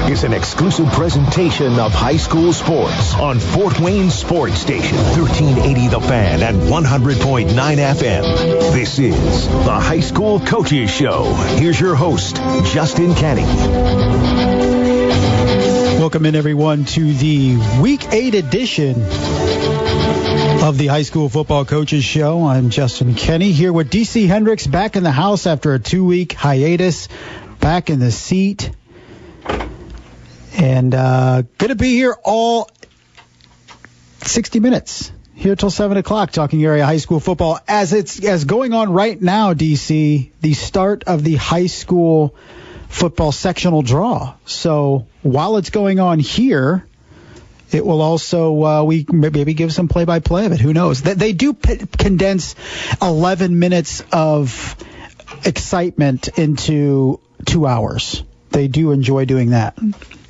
is an exclusive presentation of high school sports on Fort Wayne Sports Station, 1380 The Fan and 100.9 FM. This is the High School Coaches Show. Here's your host, Justin Kenny. Welcome in, everyone, to the Week 8 edition of the High School Football Coaches Show. I'm Justin Kenny here with DC Hendricks, back in the house after a 2-week hiatus, back in the seat, and going to be here all 60 minutes, here till 7 o'clock, talking area high school football as going on right now, DC, the start of the high school football sectional draw. So while it's going on here, it will also, we maybe give some play-by-play of it. Who knows? They do condense 11 minutes of excitement into 2 hours. They do enjoy doing that.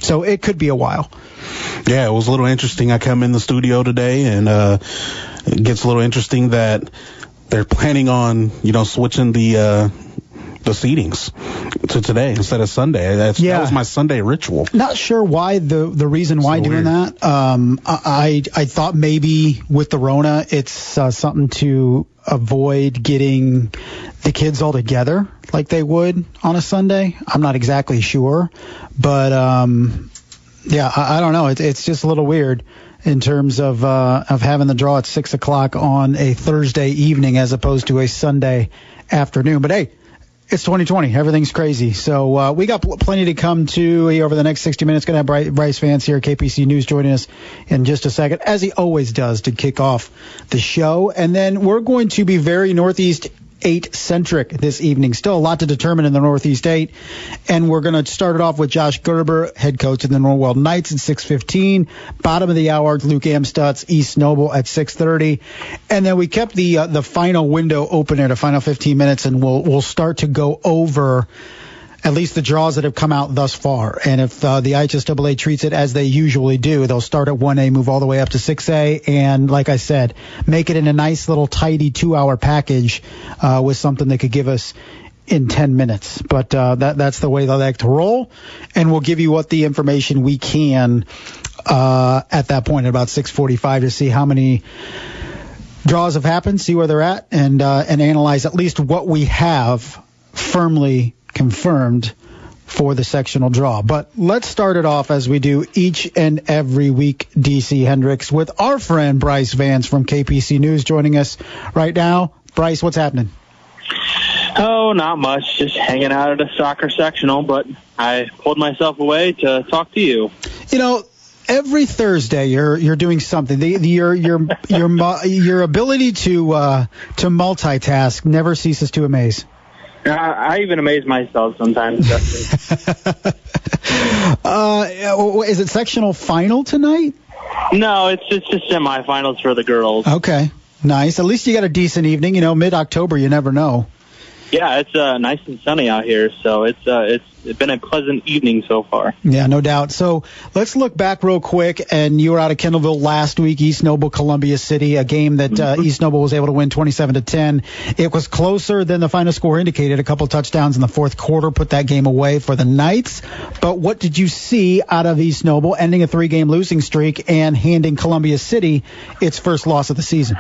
So it could be a while. Yeah, it was a little interesting. I come in the studio today, and it gets a little interesting that they're planning on, switching the seatings to today instead of Sunday. That was my Sunday ritual. Not sure why the reason why doing that. I thought maybe with the Rona, it's something to avoid getting the kids all together like they would on a Sunday. I'm not exactly sure, but I don't know. It's just a little weird in terms of having the draw at 6 o'clock on a Thursday evening as opposed to a Sunday afternoon. But hey, it's 2020. Everything's crazy. So we got plenty to come to over the next 60 minutes. Going to have Brice Vance here, KPC News, joining us in just a second, as he always does, to kick off the show. And then we're going to be very Northeast 8-centric this evening. Still a lot to determine in the Northeast 8. And we're going to start it off with Josh Gerber, head coach of the Norwell Knights at 6:15. Bottom of the hour, Luke Amstutz, East Noble at 6:30. And then we kept the final window open at the final 15 minutes, and we'll start to go over at least the draws that have come out thus far. And if the IHSAA treats it as they usually do, they'll start at 1A, move all the way up to 6A, and like I said, make it in a nice little tidy 2-hour package with something they could give us in 10 minutes. But that's the way they like to roll, and we'll give you what the information we can at that point at about 6:45 to see how many draws have happened, see where they're at, and analyze at least what we have firmly confirmed for the sectional draw. But let's start it off as we do each and every week, DC Hendricks, with our friend Brice Vance from KPC News joining us right now. Brice, what's happening? Oh, not much. Just hanging out at a soccer sectional, but I pulled myself away to talk to you. Every Thursday you're doing something. Your ability to multitask never ceases to amaze. I even amaze myself sometimes. Is it sectional final tonight? No, it's just semifinals for the girls. Okay, nice. At least you got a decent evening. Mid-October, you never know. Yeah, it's nice and sunny out here, so it's been a pleasant evening so far. Yeah, no doubt. So let's look back real quick. And you were out of Kendallville last week, East Noble, Columbia City, a game that East Noble was able to win 27-10. It was closer than the final score indicated. A couple touchdowns in the fourth quarter put that game away for the Knights. But what did you see out of East Noble, ending a 3-game losing streak and handing Columbia City its first loss of the season?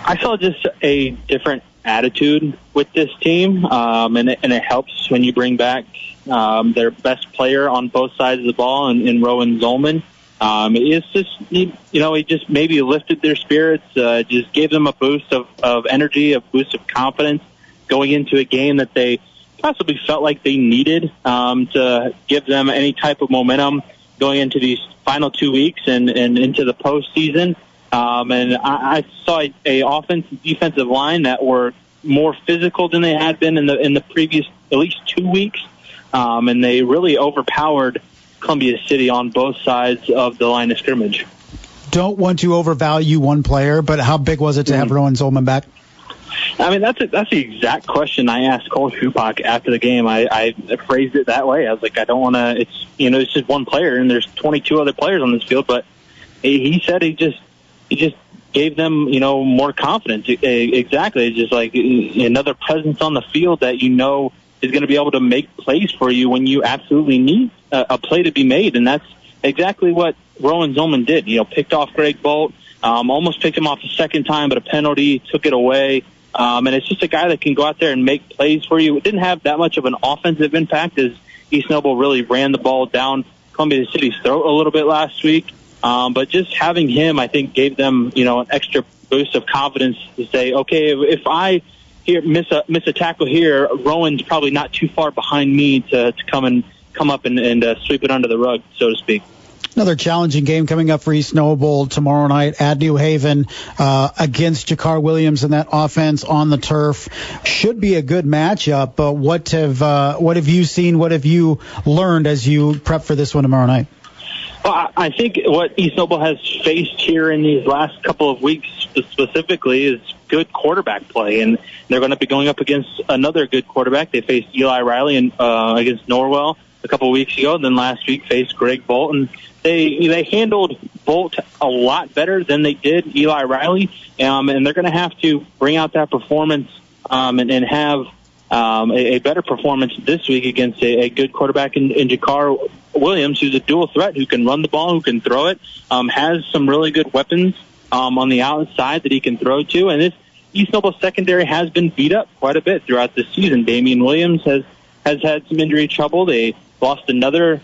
I saw just a different attitude with this team, and it helps when you bring back their best player on both sides of the ball in Rowan Zolman. It's just, he just maybe lifted their spirits, just gave them a boost of energy, a boost of confidence going into a game that they possibly felt like they needed to give them any type of momentum going into these final 2 weeks and into the postseason. And I saw a offense and defensive line that were more physical than they had been in the previous at least 2 weeks, and they really overpowered Columbia City on both sides of the line of scrimmage. Don't want to overvalue one player, but how big was it to have Rowan Zolman back? I mean, that's the exact question I asked Cole Schupak after the game. I phrased it that way. I was like, I don't want to. It's just one player, and there's 22 other players on this field, but he said he just gave them, more confidence. Exactly. It's just like another presence on the field that is going to be able to make plays for you when you absolutely need a play to be made. And that's exactly what Rowan Zolman did. Picked off Greg Bolt, almost picked him off the second time, but a penalty took it away. And it's just a guy that can go out there and make plays for you. It didn't have that much of an offensive impact as East Noble really ran the ball down Columbia City's throat a little bit last week. But just having him, I think, gave them, an extra boost of confidence to say, okay, if I miss a tackle here, Rowan's probably not too far behind me to come up and sweep it under the rug, so to speak. Another challenging game coming up for East Noble tomorrow night at New Haven against Jakar Williams and that offense on the turf. Should be a good matchup. But what have you seen? What have you learned as you prep for this one tomorrow night? Well, I think what East Noble has faced here in these last couple of weeks specifically is good quarterback play, and they're going to be going up against another good quarterback. They faced Eli Riley against Norwell a couple of weeks ago, and then last week faced Greg Bolt, and they handled Bolt a lot better than they did Eli Riley, and they're going to have to bring out that performance and have a better performance this week against a good quarterback in Jakar Williams, who's a dual threat, who can run the ball, who can throw it, has some really good weapons on the outside that he can throw to. And this East Noble secondary has been beat up quite a bit throughout the season. Damian Williams has had some injury trouble. They lost another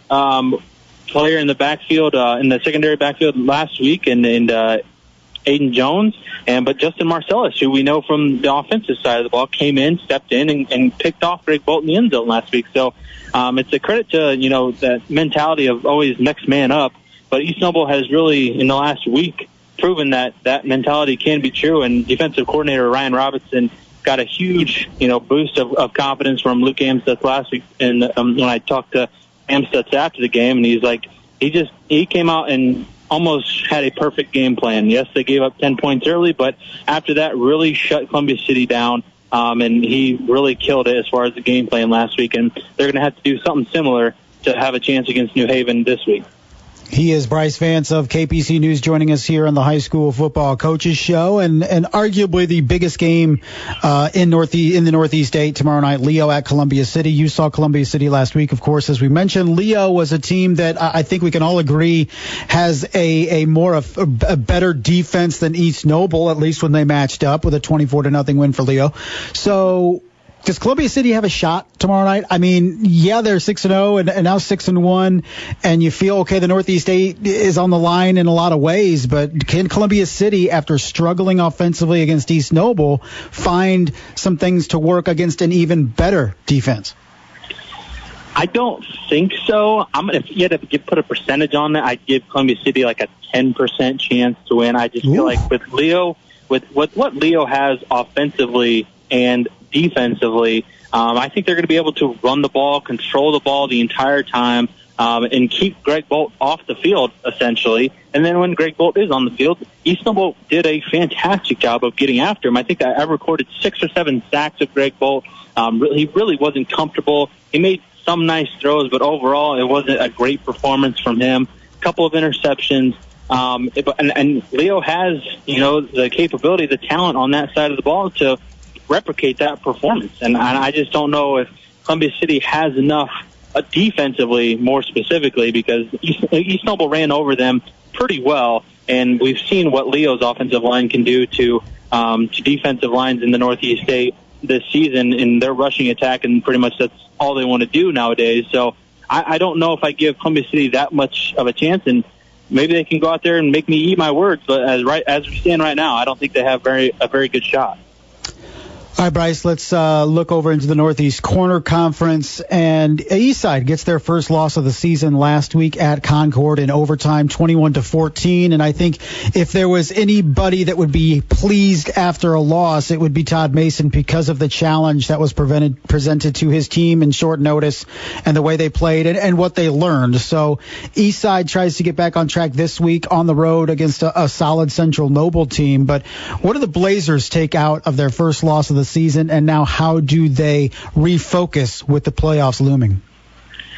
player in the backfield, in the secondary backfield last week, and Aiden Jones, but Justin Marcellus, who we know from the offensive side of the ball, came in, stepped in, and picked off Greg Bolt in the end zone last week. So it's a credit to, that mentality of always next man up. But East Noble has really, in the last week, proven that mentality can be true. And defensive coordinator Ryan Robinson got a huge, boost of confidence from Luke Amstutz last week. And when I talked to Amstutz after the game, and he's like, he came out and almost had a perfect game plan. Yes, they gave up 10 points early, but after that really shut Columbia City down, and he really killed it as far as the game plan last week, and they're going to have to do something similar to have a chance against New Haven this week. He is Brice Vance of KPC News joining us here on the High School Football Coaches Show, and arguably the biggest game in the Northeast State tomorrow night, Leo at Columbia City. You saw Columbia City last week, of course, as we mentioned. Leo was a team that I think we can all agree has a better defense than East Noble, at least when they matched up, with a 24-0 win for Leo. So does Columbia City have a shot tomorrow night? I mean, yeah, they're 6-0 and now 6-1, and you feel, okay, the Northeast State is on the line in a lot of ways, but can Columbia City, after struggling offensively against East Noble, find some things to work against an even better defense? I don't think so. If you had to put a percentage on that, I'd give Columbia City like a 10% chance to win. I just feel like with Leo, with what Leo has offensively and defensively, I think they're going to be able to run the ball, control the ball the entire time, and keep Greg Bolt off the field, essentially. And then when Greg Bolt is on the field, East Noble did a fantastic job of getting after him. I think I recorded 6 or 7 sacks of Greg Bolt. He really wasn't comfortable. He made some nice throws, but overall it wasn't a great performance from him. A couple of interceptions. And Leo has, the capability, the talent on that side of the ball to replicate that performance. And I just don't know if Columbia City has enough defensively, more specifically, because East Noble ran over them pretty well, and we've seen what Leo's offensive line can do to defensive lines in the Northeast State this season in their rushing attack, and pretty much that's all they want to do nowadays. So I don't know if I give Columbia City that much of a chance, and maybe they can go out there and make me eat my words, but as we stand right now, I don't think they have a very good shot. All right, Brice, let's look over into the Northeast Corner Conference. And Eastside gets their first loss of the season last week at Concord in overtime, 21-14. And I think if there was anybody that would be pleased after a loss, it would be Todd Mason, because of the challenge that was presented to his team in short notice and the way they played and what they learned. So Eastside tries to get back on track this week on the road against a solid Central Noble team. But what do the Blazers take out of their first loss of the season, and now how do they refocus with the playoffs looming?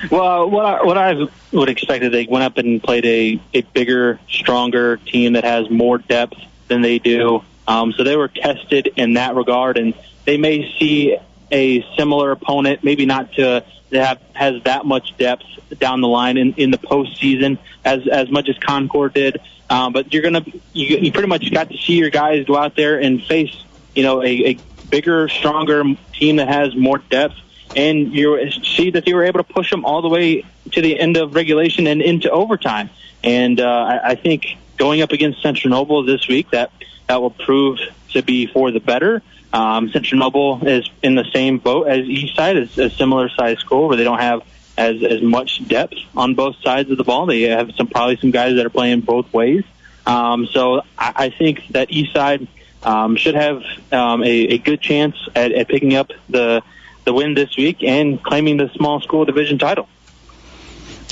Well, what I would expect is they went up and played a bigger, stronger team that has more depth than they do. So they were tested in that regard, and they may see a similar opponent, maybe not to has that much depth down the line in the postseason as much as Concord did. But you pretty much got to see your guys go out there and face, a bigger, stronger team that has more depth. And you see that they were able to push them all the way to the end of regulation and into overtime. And I think going up against Central Noble this week, that will prove to be for the better. Central Noble is in the same boat as Eastside. It's a similar size school where they don't have as much depth on both sides of the ball. They have probably some guys that are playing both ways. So I think that Eastside should have a good chance at picking up the win this week and claiming the small school division title.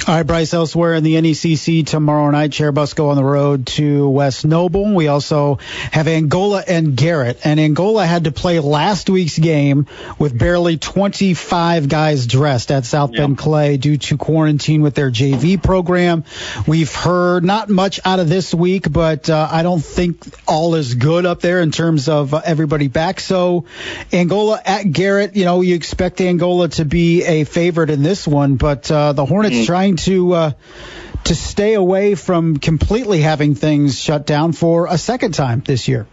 All right, Brice, elsewhere in the NECC tomorrow night, Chair Bus go on the road to West Noble. We also have Angola and Garrett. And Angola had to play last week's game with barely 25 guys dressed at South Bend Clay due to quarantine with their JV program. We've heard not much out of this week, but I don't think all is good up there in terms of everybody back. So Angola at Garrett, you expect Angola to be a favorite in this one, but the Hornets trying to stay away from completely having things shut down for a second time this year.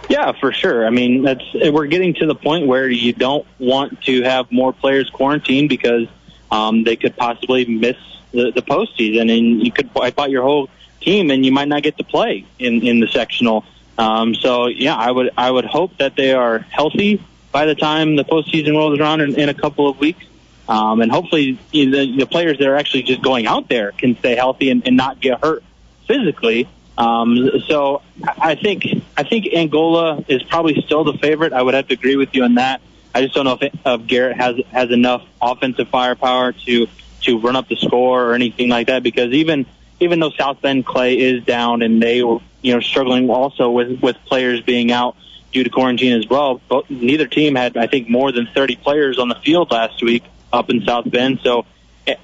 Yeah, for sure. I mean, we're getting to the point where you don't want to have more players quarantined because they could possibly miss the postseason, and you could wipe out your whole team, and you might not get to play in the sectional. So yeah, I would hope that they are healthy by the time the postseason rolls around in a couple of weeks. And hopefully the players that are actually just going out there can stay healthy and not get hurt physically. So I think Angola is probably still the favorite. I would have to agree with you on that. I just don't know if Garrett has enough offensive firepower to run up the score or anything like that, because even though South Bend Clay is down and they were struggling also with players being out due to quarantine as well, but neither team had, I think, more than 30 players on the field last week up in South Bend. So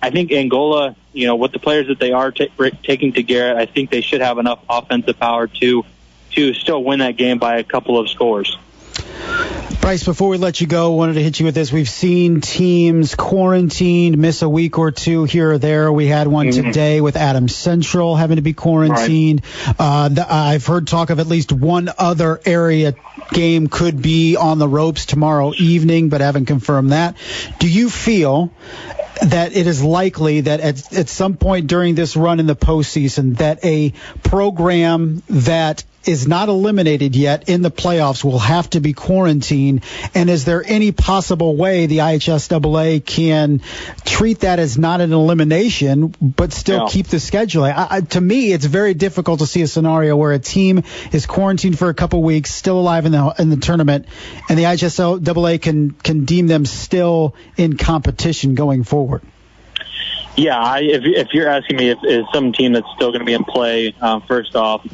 I think Angola, with the players that they are taking to Garrett, I think they should have enough offensive power to still win that game by a couple of scores. Brice, before we let you go, wanted to hit you with this. We've seen teams quarantined, miss a week or two here or there. We had one today with Adams Central having to be quarantined. Right. I've heard talk of at least one other area game could be on the ropes tomorrow evening, but haven't confirmed that. Do you feel that it is likely that at some point during this run in the postseason that a program that is not eliminated yet in the playoffs will have to be quarantined? And is there any possible way the IHSAA can treat that as not an elimination but still keep the schedule? To me, it's very difficult to see a scenario where a team is quarantined for a couple weeks, still alive in the tournament, and the IHSAA can deem them still in competition going forward. Yeah, if you're asking me if some team that's still going to be in play, first off,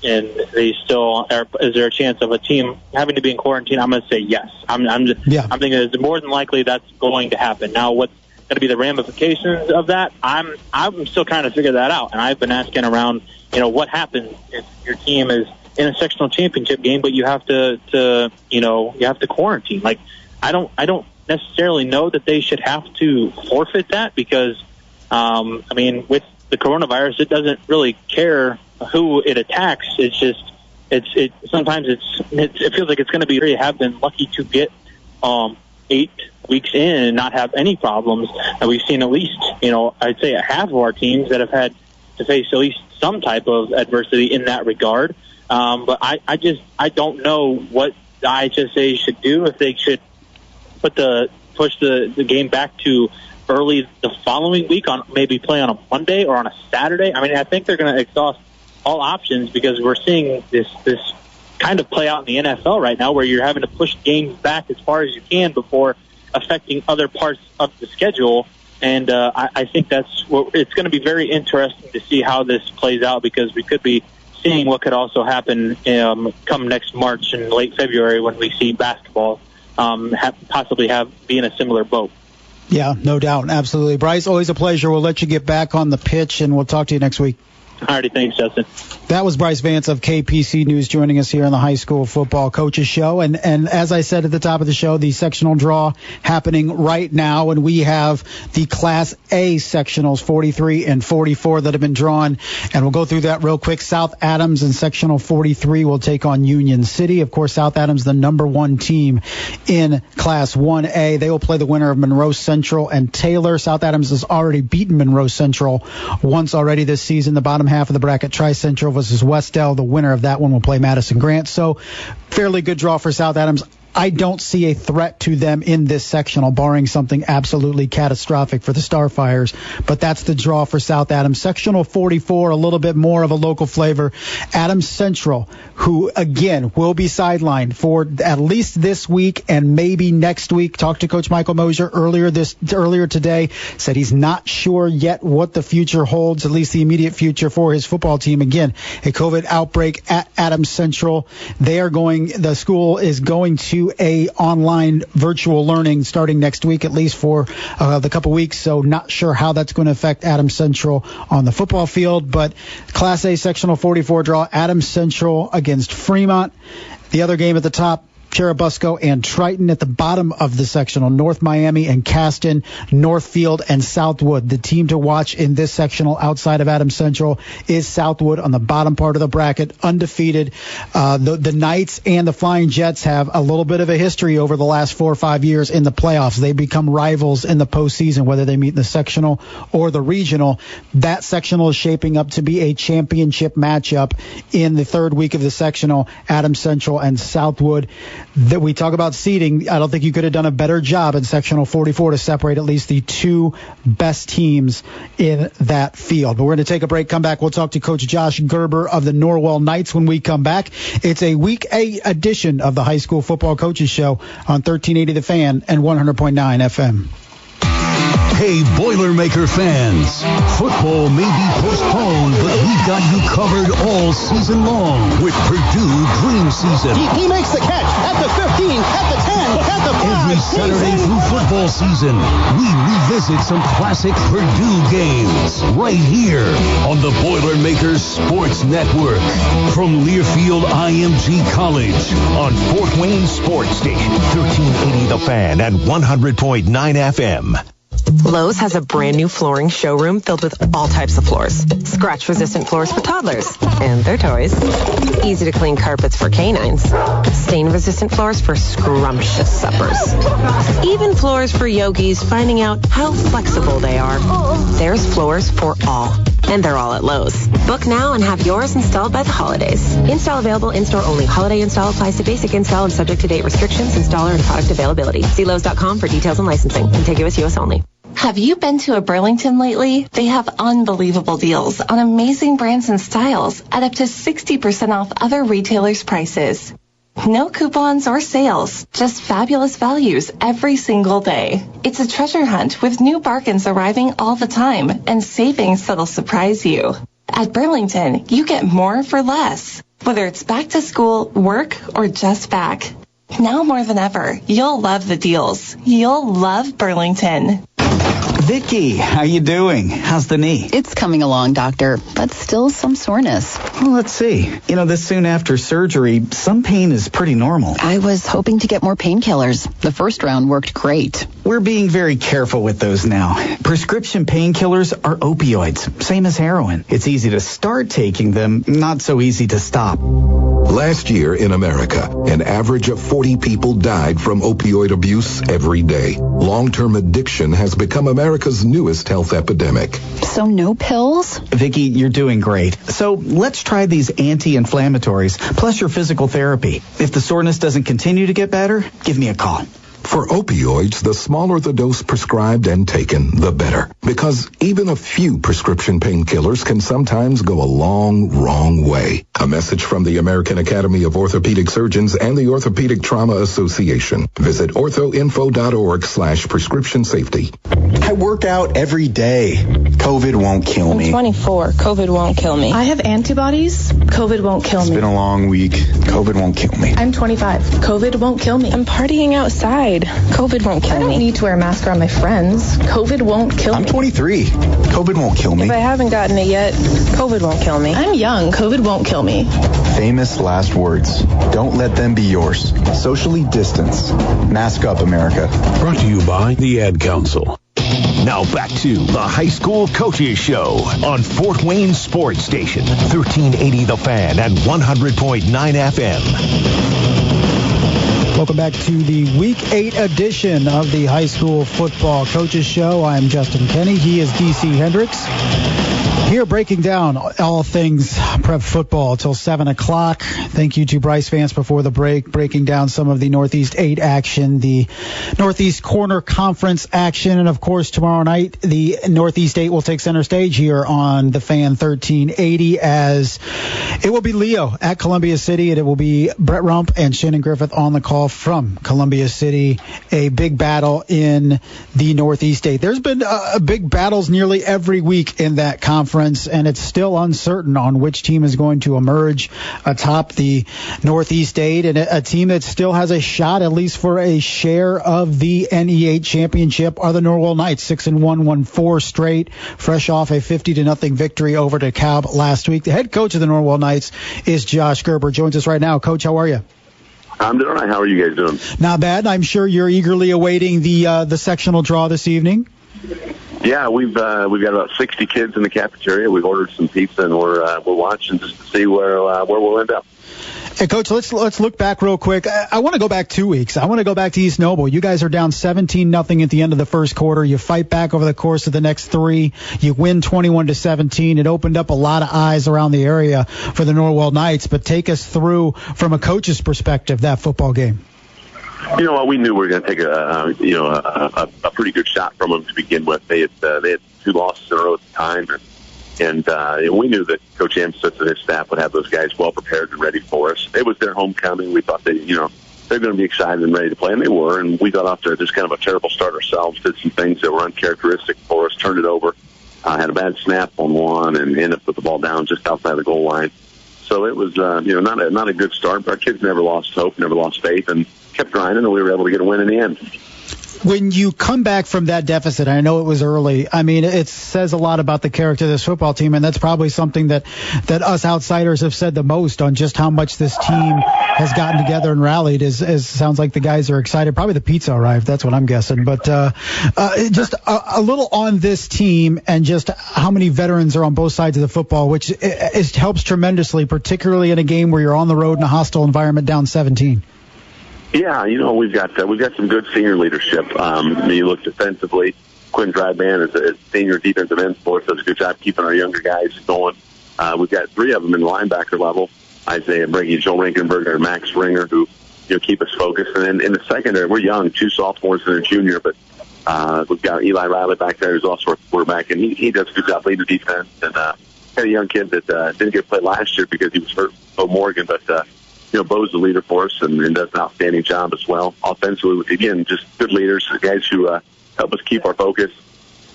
and they still is there a chance of a team having to be in quarantine? I'm going to say yes. I'm thinking it's more than likely that's going to happen. Now, what's going to be the ramifications of that? I'm still trying to figure that out, and I've been asking around, what happens if your team is in a sectional championship game, but you have to quarantine. Like, I don't necessarily know that they should have to forfeit that because, with the coronavirus, it doesn't really care who it attacks. It's just sometimes it feels like it's going to be. Have been lucky to get 8 weeks in and not have any problems. And we've seen at least I'd say a half of our teams that have had to face at least some type of adversity in that regard. But I don't know what the IHSA should do, if they should push the game back to early the following week, on maybe play on a Monday or on a Saturday. I think they're going to exhaust all options because we're seeing this kind of play out in the NFL right now, where you're having to push games back as far as you can before affecting other parts of the schedule. And I think it's going to be very interesting to see how this plays out, because we could be seeing what could also happen come next March and late February when we see basketball possibly be in a similar boat. Yeah, no doubt. Absolutely. Brice, always a pleasure. We'll let you get back on the pitch, and we'll talk to you next week. Alrighty, thanks, Justin. That was Brice Vance of KPC News joining us here on the High School Football Coaches Show. And as I said at the top of the show, the sectional draw happening right now, and we have the Class A sectionals 43 and 44 that have been drawn, and we'll go through that real quick. South Adams in sectional 43 will take on Union City. Of course, South Adams, the number one team in Class 1A. They will play the winner of Monroe Central and Taylor. South Adams has already beaten Monroe Central once already this season. The bottom half of the bracket, Tri-Central versus Westell. The winner of that one will play Madison Grant. So fairly good draw for South Adams. I don't see a threat to them in this sectional, barring something absolutely catastrophic for the Starfires. But that's the draw for South Adams. Sectional 44, a little bit more of a local flavor. Adams Central, who, again, will be sidelined for at least this week and maybe next week. Talked to Coach Michael Mosier earlier today. Said he's not sure yet what the future holds, at least the immediate future for his football team. Again, a COVID outbreak at Adams Central. The school is going to a online virtual learning starting next week, at least for the couple weeks. So not sure how that's going to affect Adams Central on the football field. But Class A sectional 44 draw, Adams Central against Fremont. The other game at the top, Cherubusco and Triton. At the bottom of the sectional, North Miami and Caston, Northfield and Southwood. The team to watch in this sectional outside of Adams Central is Southwood on the bottom part of the bracket, undefeated. The Knights and the Flying Jets have a little bit of a history over the last 4 or 5 years in the playoffs. They become rivals in the postseason, whether they meet in the sectional or the regional. That sectional is shaping up to be a championship matchup in the third week of the sectional, Adams Central and Southwood. That we talk about seeding, I don't think you could have done a better job in sectional 44 to separate at least the two best teams in that field. But we're going to take a break, come back. We'll talk to Coach Josh Gerber of the Norwell Knights when we come back. It's a Week 8 edition of the High School Football Coaches Show on 1380 The Fan and 100.9 FM. Hey, Boilermaker fans, football may be postponed, but we've got you covered all season long with Purdue Dream Season. He makes the catch at the 15, at the 10, at the 5. Every Saturday through football season, we revisit some classic Purdue games right here on the Boilermakers Sports Network. From Learfield IMG College on Fort Wayne Sports Station, 1380 The Fan and 100.9 FM. Lowe's has a brand new flooring showroom filled with all types of floors. Scratch-resistant floors for toddlers and their toys. Easy-to-clean carpets for canines. Stain-resistant floors for scrumptious suppers. Even floors for yogis finding out how flexible they are. There's floors for all. And they're all at Lowe's. Book now and have yours installed by the holidays. Install available, in-store only. Holiday install applies to basic install and subject to date restrictions, installer, and product availability. See Lowe's.com for details and licensing. Contiguous U.S. only. Have you been to a Burlington lately? They have unbelievable deals on amazing brands and styles at up to 60% off other retailers' prices. No coupons or sales, just fabulous values every single day. It's a treasure hunt with new bargains arriving all the time and savings that'll surprise you. At Burlington, you get more for less, whether it's back to school, work, or just back. Now more than ever, you'll love the deals. You'll love Burlington. Vicky, how you doing? How's the knee? It's coming along, doctor, but still some soreness. Well, let's see. This soon after surgery, some pain is pretty normal. I was hoping to get more painkillers. The first round worked great. We're being very careful with those now. Prescription painkillers are opioids, same as heroin. It's easy to start taking them, not so easy to stop. Last year in America, an average of 40 people died from opioid abuse every day. Long-term addiction has become America's newest health epidemic. So no pills? Vicky, you're doing great. So let's try these anti-inflammatories, plus your physical therapy. If the soreness doesn't continue to get better, give me a call. For opioids, the smaller the dose prescribed and taken, the better. Because even a few prescription painkillers can sometimes go a long, wrong way. A message from the American Academy of Orthopedic Surgeons and the Orthopedic Trauma Association. Visit orthoinfo.org/prescription safety. I work out every day. COVID won't kill me. I'm 24. COVID won't kill me. I have antibodies. COVID won't kill me. It's been a long week. COVID won't kill me. I'm 25. COVID won't kill me. I'm partying outside. COVID won't kill me. I don't need to wear a mask around my friends. COVID won't kill me. I'm 23. COVID won't kill me. If I haven't gotten it yet, COVID won't kill me. I'm young. COVID won't kill me. Famous last words. Don't let them be yours. Socially distance. Mask up, America. Brought to you by the Ad Council. Now back to the High School Coaches Show on Fort Wayne Sports Station, 1380 The Fan and 100.9 FM. Welcome back to the Week 8 edition of the High School Football Coaches Show. I'm Justin Kenny. He is DC Hendricks. Here breaking down all things prep football till 7 o'clock. Thank you to Brice Vance before the break, breaking down some of the Northeast 8 action, the Northeast Corner Conference action, and of course tomorrow night the Northeast 8 will take center stage here on the Fan 1380 as it will be Leo at Columbia City, and it will be Brett Rump and Shannon Griffith on the call from Columbia City. A big battle in the Northeast 8. There's been big battles nearly every week in that conference, and it's still uncertain on which team is going to emerge atop the Northeast 8, and a team that still has a shot at least for a share of the NE8 championship are the Norwell Knights. 6-1, won 4 straight, fresh off a 50-0 victory over DeKalb last week. The head coach of the Norwell Knights is Josh Gerber. Joins us right now. Coach, how are you? I'm doing all right. How are you guys doing? Not bad. I'm sure you're eagerly awaiting the sectional draw this evening. Yeah, we've got about 60 kids in the cafeteria. We've ordered some pizza, and we're watching just to see where we'll end up. Hey, Coach, let's look back real quick. I want to go back 2 weeks. I want to go back to East Noble. You guys are down 17-0 at the end of the first quarter. You fight back over the course of the next 3. You win 21-17. It opened up a lot of eyes around the area for the Norwell Knights. But take us through, from a coach's perspective, that football game. You know what? We knew we were going to take a pretty good shot from them to begin with. They had 2 losses in a row at the time, and we knew that Coach Amstutz and his staff would have those guys well prepared and ready for us. It was their homecoming. We thought they're going to be excited and ready to play, and they were. And we got off to just kind of a terrible start ourselves. Did some things that were uncharacteristic for us. Turned it over. Had a bad snap on one, and ended up with the ball down just outside the goal line. So it was not a good start. But our kids never lost hope, never lost faith, and kept grinding, and we were able to get a win in the end. When you come back from that deficit, I know it was early. I mean, it says a lot about the character of this football team, and that's probably something that us outsiders have said the most on just how much this team has gotten together and rallied. Sounds like the guys are excited. Probably the pizza arrived. That's what I'm guessing. But just a little on this team and just how many veterans are on both sides of the football, which helps tremendously, particularly in a game where you're on the road in a hostile environment down 17. Yeah, we've got some good senior leadership. You look defensively, Quinn Dryban is a senior defensive end for us, does a good job keeping our younger guys going. We've got 3 of them in the linebacker level: Isaiah Brady, Joel Rankenberger, and Max Ringer, who keep us focused. And then in the secondary, we're young, 2 sophomores and a junior, but we've got Eli Riley back there, who's also a quarterback, and he does a good job leading the defense. And had a young kid that didn't get played last year because he was hurt, Bo Morgan, but Bo's the leader for us and does an outstanding job as well. Offensively, again, just good leaders, guys who help us keep our focus.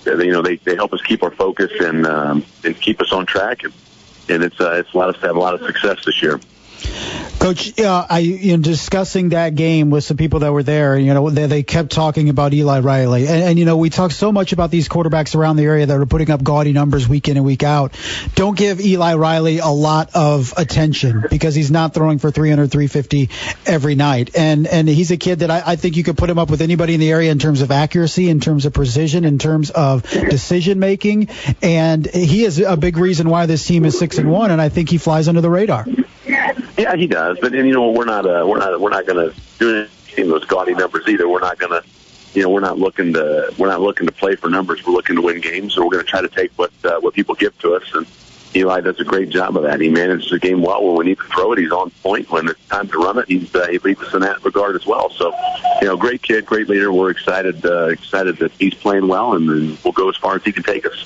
They help us keep our focus and keep us on track. And it's allowed us to have a lot of success this year. Coach, discussing that game with some people that were there, they kept talking about Eli Riley. And we talk so much about these quarterbacks around the area that are putting up gaudy numbers week in and week out. Don't give Eli Riley a lot of attention because he's not throwing for 300, 350 every night. And he's a kid that I think you could put him up with anybody in the area in terms of accuracy, in terms of precision, in terms of decision making. And he is a big reason why this team is 6-1, and I think he flies under the radar. Yeah, he does. But we're not going to do anything with those gaudy numbers either. We're not going to, we're not looking to play for numbers. We're looking to win games, and we're going to try to take what people give to us. And Eli does a great job of that. He manages the game well. When we need to throw it, he's on point. When it's time to run it, he leads us in that regard as well. So, great kid, great leader. We're excited that he's playing well, and we'll go as far as he can take us.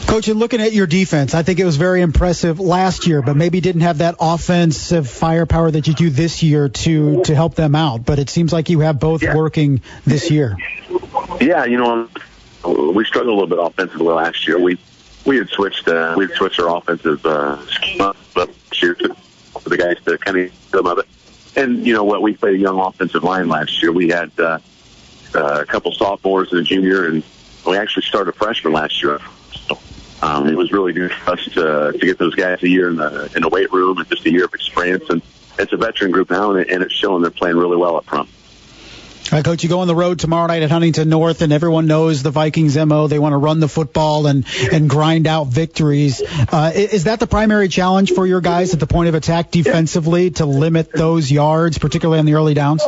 Coach, in looking at your defense, I think it was very impressive last year, but maybe didn't have that offensive firepower that you do this year to help them out. But it seems like you have both working this year. Yeah, we struggled a little bit offensively last year. We had switched our offensive scheme up last year for the guys to kind of get some of it. And you know what? We played a young offensive line last year. We had a couple sophomores and a junior, and we actually started a freshman last year. So it was really good for us to get those guys a year in the weight room and just a year of experience. And it's a veteran group now, and it's showing they're playing really well up front. All right, Coach, you go on the road tomorrow night at Huntington North, and everyone knows the Vikings' MO. They want to run the football and grind out victories. Is that the primary challenge for your guys at the point of attack defensively, to limit those yards, particularly on the early downs?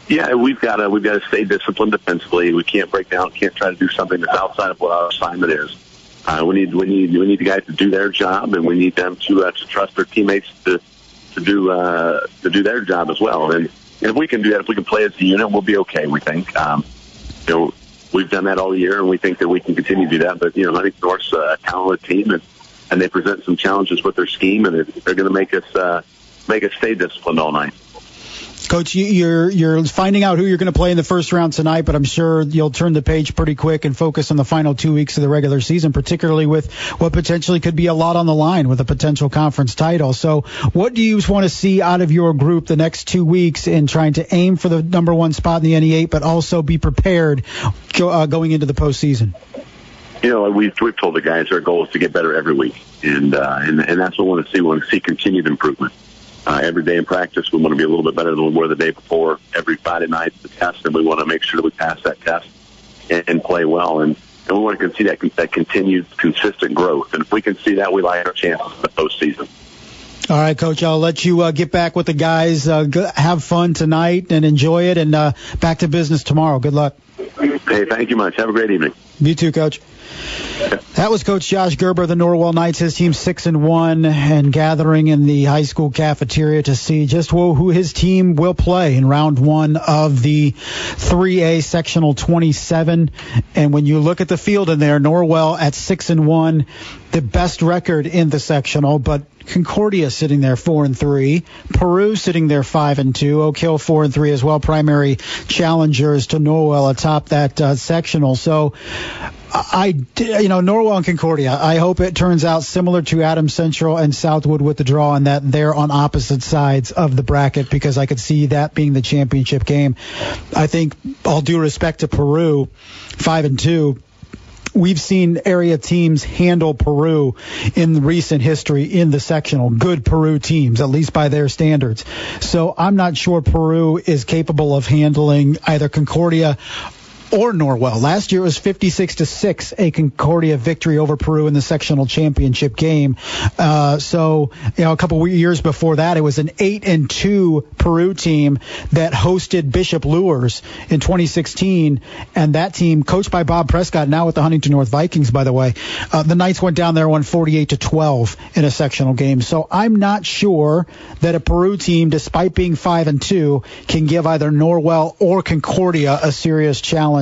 Yeah, we've got to stay disciplined defensively. We can't break down, can't try to do something that's outside of what our assignment is. We need the guys to do their job, and we need them to trust their teammates to do their job as well. And if we can do that, if we can play as a unit, we'll be okay, we think. We've done that all year, and we think that we can continue to do that. But, Huntington North's a talented team, and they present some challenges with their scheme, and they're going to make us stay disciplined all night. Coach, you're finding out who you're going to play in the first round tonight, but I'm sure you'll turn the page pretty quick and focus on the final 2 weeks of the regular season, particularly with what potentially could be a lot on the line with a potential conference title. So what do you want to see out of your group the next 2 weeks in trying to aim for the number one spot in the NE8, but also be prepared going into the postseason? We've told the guys our goal is to get better every week, and that's what we want to see. We want to see continued improvement. Every day in practice, we want to be a little bit better than we were the day before. Every Friday night, the test, and we want to make sure that we pass that test and play well. And we want to see that continued, consistent growth. And if we can see that, we like our chances in the postseason. All right, Coach, I'll let you get back with the guys. Have fun tonight and enjoy it, and back to business tomorrow. Good luck. Hey, thank you much. Have a great evening. You too, Coach. That was Coach Josh Gerber of the Norwell Knights. His team 6-1 and gathering in the high school cafeteria to see just who his team will play in round one of the 3A sectional 27. And when you look at the field in there, Norwell at 6-1, the best record in the sectional, but Concordia sitting there 4-3, Peru sitting there 5-2, Oak Hill 4-3 as well, primary challengers to Norwell atop that sectional. So Norwell and Concordia, I hope it turns out similar to Adams Central and Southwood with the draw, and that they're on opposite sides of the bracket, because I could see that being the championship game. I think, all due respect to Peru, 5-2, we've seen area teams handle Peru in recent history in the sectional. Good Peru teams, at least by their standards. So I'm not sure Peru is capable of handling either Concordia or Norwell. Last year it was 56-6, a Concordia victory over Peru in the sectional championship game. A couple of years before that, it was an 8-2 Peru team that hosted Bishop Lures in 2016, and that team, coached by Bob Prescott, now with the Huntington North Vikings, by the way, the Knights went down there and won 48-12 in a sectional game. So I'm not sure that a Peru team, despite being 5-2, can give either Norwell or Concordia a serious challenge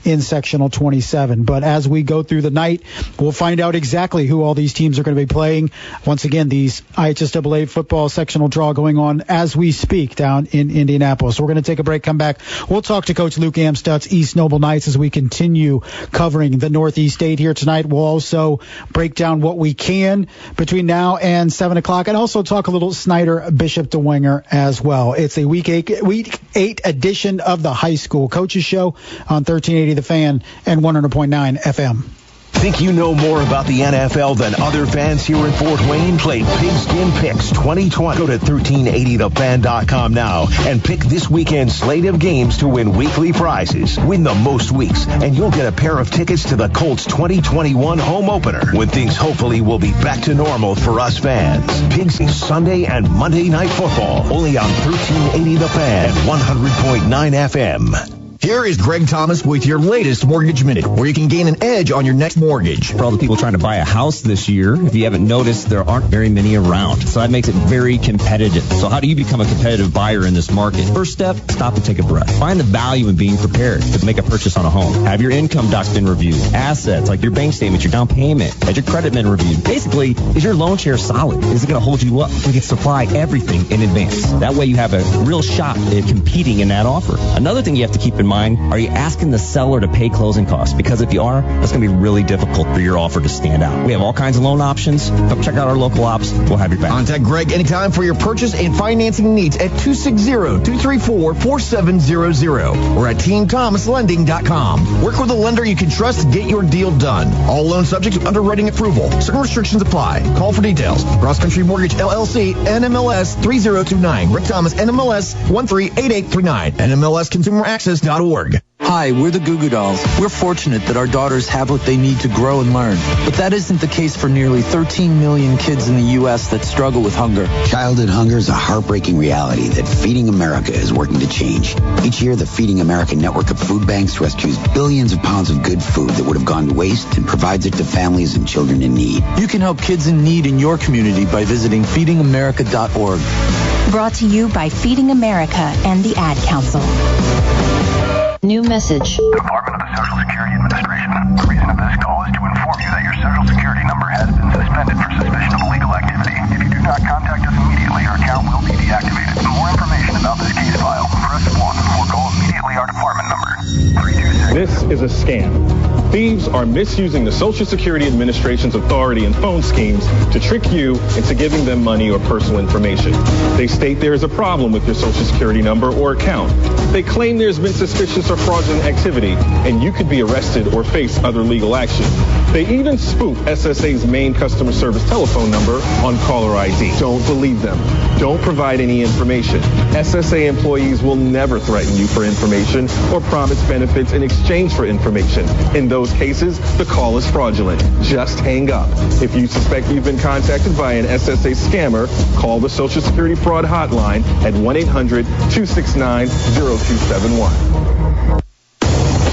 in sectional 27. But as we go through the night, we'll find out exactly who all these teams are going to be playing. Once again, these IHSAA football sectional draw going on as we speak down in Indianapolis. So we're going to take a break, come back. We'll talk to Coach Luke Amstutz, East Noble Knights, as we continue covering the Northeast 8 here tonight. We'll also break down what we can between now and 7 o'clock, and also talk a little Snyder Bishop DeWinger as well. It's a week 8 edition of the High School Coaches Show on 1380 The Fan and 100.9 FM. Think you know more about the NFL than other fans here in Fort Wayne? Play Pigskin Picks 2020. Go to 1380thefan.com now and pick this weekend's slate of games to win weekly prizes. Win the most weeks, and you'll get a pair of tickets to the Colts 2021 home opener, when things hopefully will be back to normal for us fans. Pigs is Sunday and Monday Night Football, only on 1380 The Fan and 100.9 FM. Here is Greg Thomas with your latest Mortgage Minute, where you can gain an edge on your next mortgage. For all the people trying to buy a house this year, if you haven't noticed, there aren't very many around. So that makes it very competitive. So how do you become a competitive buyer in this market? First step, stop and take a breath. Find the value in being prepared to make a purchase on a home. Have your income docs been reviewed. Assets like your bank statement, your down payment. Has your credit been reviewed? Basically, is your loan share solid? Is it going to hold you up? We can supply everything in advance. That way you have a real shot at competing in that offer. Another thing you have to keep in mind mind, are you asking the seller to pay closing costs? Because if you are, that's going to be really difficult for your offer to stand out. We have all kinds of loan options. Come check out our local ops. We'll have your back. Contact Greg anytime for your purchase and financing needs at 260-234-4700 or at teamthomaslending.com. Work with a lender you can trust to get your deal done. All loans subject to underwriting approval. Certain restrictions apply. Call for details. Cross Country Mortgage LLC, NMLS 3029. Rick Thomas, NMLS 138839. NMLSConsumerAccess.org. Hi, we're the Goo Goo Dolls. We're fortunate that our daughters have what they need to grow and learn. But that isn't the case for nearly 13 million kids in the U.S. that struggle with hunger. Childhood hunger is a heartbreaking reality that Feeding America is working to change. Each year, the Feeding America network of food banks rescues billions of pounds of good food that would have gone to waste and provides it to families and children in need. You can help kids in need in your community by visiting feedingamerica.org. Brought to you by Feeding America and the Ad Council. New message. Department of the Social Security Administration. The reason of this call is to inform you that your Social Security number has been suspended for suspicion of illegal activity. If you do not contact us immediately, your account will be deactivated. For more information about this case file, press 1 or call immediately our department number. 326. This is a scam. Thieves are misusing the Social Security Administration's authority and phone schemes to trick you into giving them money or personal information. They state there is a problem with your Social Security number or account. They claim there's been suspicious or fraudulent activity, and you could be arrested or face other legal action. They even spoof SSA's main customer service telephone number on caller ID. Don't believe them. Don't provide any information. SSA employees will never threaten you for information or promise benefits in exchange for information. In those cases, the call is fraudulent. Just hang up. If you suspect you've been contacted by an SSA scammer, call the Social Security Fraud Hotline at 1-800-269-0271.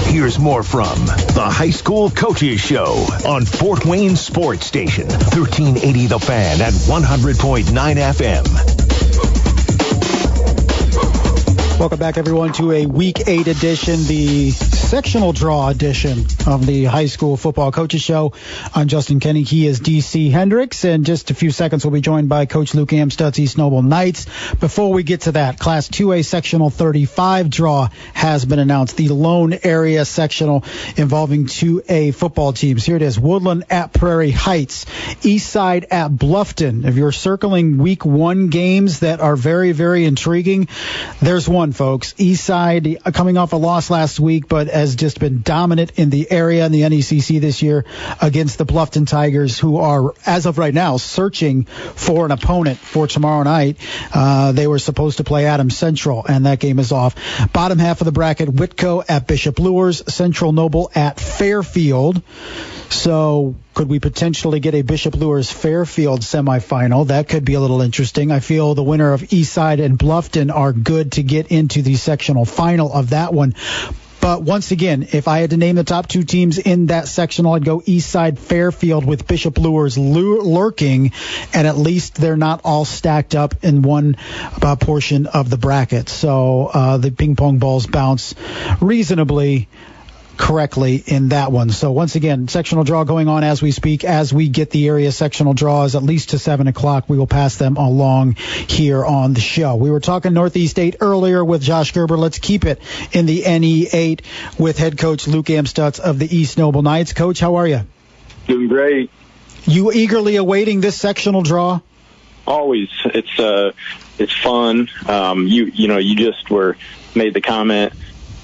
Here's more from the High School Coaches Show on Fort Wayne Sports Station, 1380 The Fan at 100.9 FM. Welcome back, everyone, to a Week 8 edition, the sectional draw edition of the High School Football Coaches Show. I'm Justin Kenny. He is DC Hendricks. In just a few seconds, we'll be joined by Coach Luke Amstutz, East Noble Knights. Before we get to that, Class 2A Sectional 35 draw has been announced. The Lone Area Sectional involving 2A football teams. Here it is. Woodland at Prairie Heights. Eastside at Bluffton. If you're circling Week 1 games that are very, very intriguing, there's one, folks. Eastside coming off a loss last week, but has just been dominant in the area in the NECC this year against the Bluffton Tigers, who are, as of right now, searching for an opponent for tomorrow night. They were supposed to play Adams Central, and that game is off. Bottom half of the bracket, Whitco at Bishop Lures, Central Noble at Fairfield. So could we potentially get a Bishop Lures Fairfield semifinal? That could be a little interesting. I feel the winner of Eastside and Bluffton are good to get into the sectional final of that one. But once again, if I had to name the top two teams in that sectional, I'd go Eastside Fairfield with Bishop Lures lurking, and at least they're not all stacked up in one portion of the bracket. So the ping pong balls bounce reasonably correctly in that one. So once again, sectional draw going on as we speak. As we get the area sectional draws at least to 7 o'clock, we will pass them along here on the show. We were talking Northeast 8 earlier with Josh Gerber. Let's keep it in the NE8 with head coach Luke Amstutz of the East Noble Knights. Coach, how are you? Doing great. You eagerly awaiting this sectional draw? Always. It's fun. You just made the comment,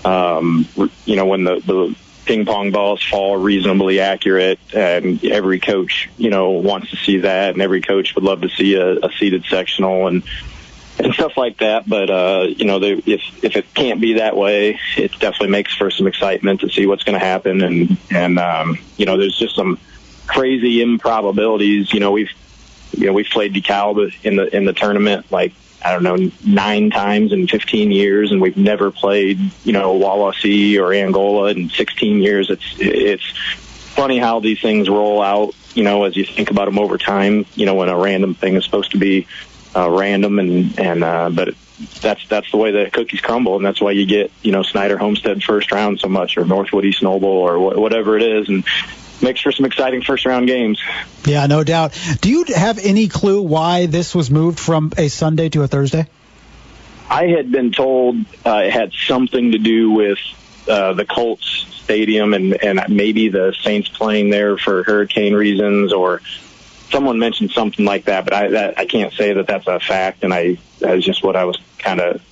when the ping pong balls fall reasonably accurate, and every coach, wants to see that, and every coach would love to see a seeded sectional and stuff like that. But, if it can't be that way, it definitely makes for some excitement to see what's going to happen. And there's just some crazy improbabilities. We've played DeKalb in the tournament, 9 times in 15 years, and we've never played, Wawasee or Angola in 16 years. It's funny how these things roll out, as you think about them over time, when a random thing is supposed to be random, but that's the way the cookies crumble, and that's why you get, Snyder Homestead first round so much, or Northwood East Noble, or whatever it is, and makes for some exciting first-round games. Yeah, no doubt. Do you have any clue why this was moved from a Sunday to a Thursday? I had been told it had something to do with the Colts stadium and maybe the Saints playing there for hurricane reasons, or someone mentioned something like that, but I can't say that that's a fact, and that's just what I was kind of